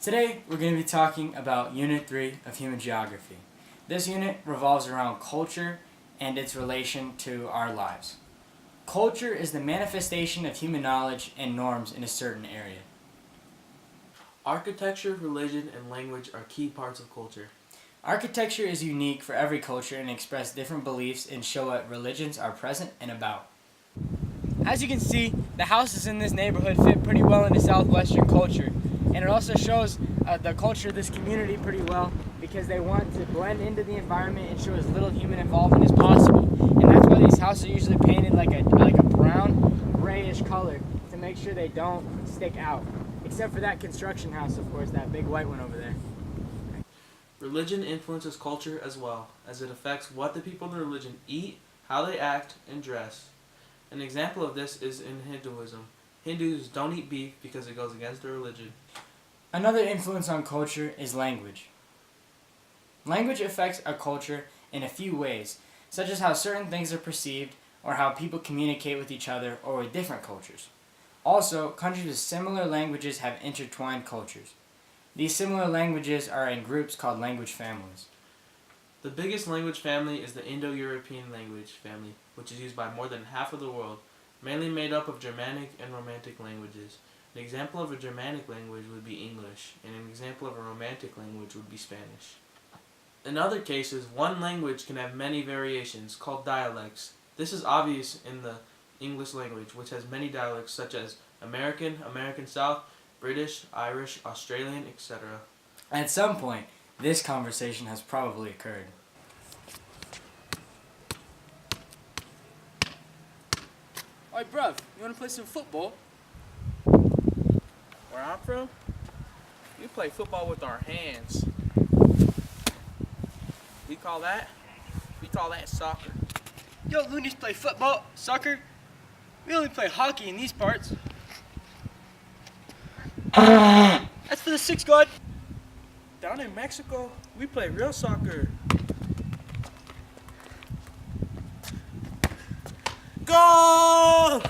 Today, we're going to be talking about Unit 3 of Human Geography. This unit revolves around culture and its relation to our lives. Culture is the manifestation of human knowledge and norms in a certain area. Architecture, religion, and language are key parts of culture. Architecture is unique for every culture and expresses different beliefs and show what religions are present and about. As you can see, the houses in this neighborhood fit pretty well into Southwestern culture. And it also shows the culture of this community pretty well because they want to blend into the environment and show as little human involvement as possible. And that's why these houses are usually painted like a brown, grayish color to make sure they don't stick out. Except for that construction house, of course, that big white one over there. Religion influences culture as well, as it affects what the people in the religion eat, how they act, and dress. An example of this is in Hinduism. Hindus don't eat beef because it goes against their religion. Another influence on culture is language. Language affects a culture in a few ways, such as how certain things are perceived or how people communicate with each other or with different cultures. Also, countries with similar languages have intertwined cultures. These similar languages are in groups called language families. The biggest language family is the Indo-European language family, which is used by more than half of the world, mainly made up of Germanic and Romantic languages. An example of a Germanic language would be English, and an example of a Romantic language would be Spanish. In other cases, one language can have many variations, called dialects. This is obvious in the English language, which has many dialects such as American, American South, British, Irish, Australian, etc. At some point, this conversation has probably occurred. Oi, bruv, you wanna play some football? Where I'm from, we play football with our hands. We call that soccer. Yo, loonies play football, soccer. We only play hockey in these parts. That's for the 6 god. Down in Mexico, we play real soccer. Goal!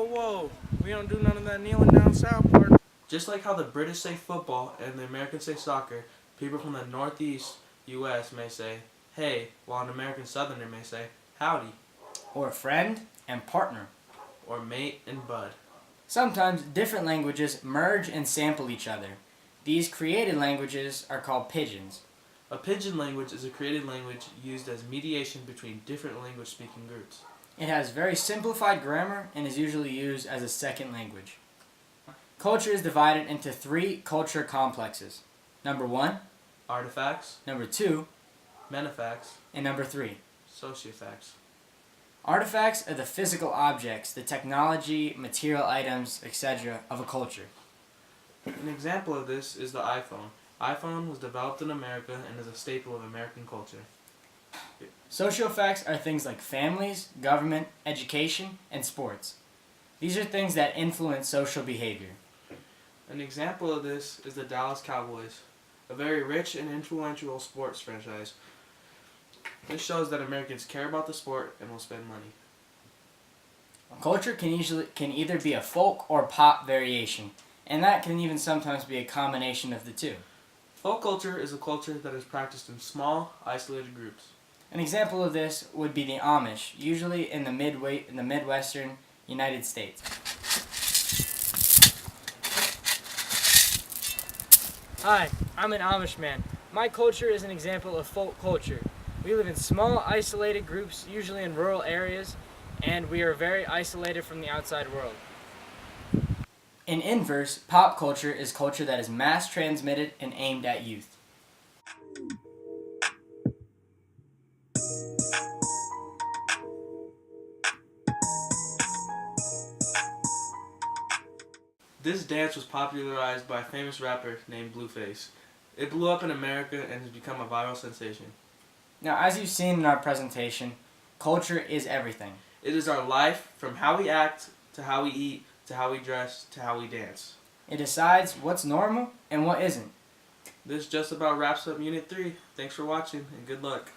Whoa. We don't do none of that kneeling down south part. Just like how the British say football and the Americans say soccer, people from the Northeast U.S. may say, hey, while an American Southerner may say, howdy, Or friend and partner. or mate and bud. Sometimes different languages merge and sample each other. These created languages are called pidgins. A pidgin language is a created language used as mediation between different language-speaking groups. It has very simplified grammar and is usually used as a second language. Culture is divided into 3 culture complexes. Number 1, Artifacts, number 2, menefacts, and number 3. sociofacts. Artifacts are the physical objects, the technology, material items, etc. of a culture. An example of this is the iPhone. iPhone was developed in America and is a staple of American culture. Sociofacts are things like families, government, education, and sports. These are things that influence social behavior. An example of this is the Dallas Cowboys, a very rich and influential sports franchise. This shows that Americans care about the sport and will spend money. Culture can either be a folk or pop variation, and that can even sometimes be a combination of the two. Folk culture is a culture that is practiced in small, isolated groups. An example of this would be the Amish, usually in the Midwestern United States. Hi, I'm an Amish man. My culture is an example of folk culture. We live in small, isolated groups, usually in rural areas, and we are very isolated from the outside world. In inverse, pop culture is culture that is mass transmitted and aimed at youth. This dance was popularized by a famous rapper named Blueface. It blew up in America and has become a viral sensation. Now, as you've seen in our presentation, culture is everything. It is our life, from how we act, to how we eat, to how we dress, to how we dance. It decides what's normal and what isn't. This just about wraps up Unit 3. Thanks for watching, and good luck.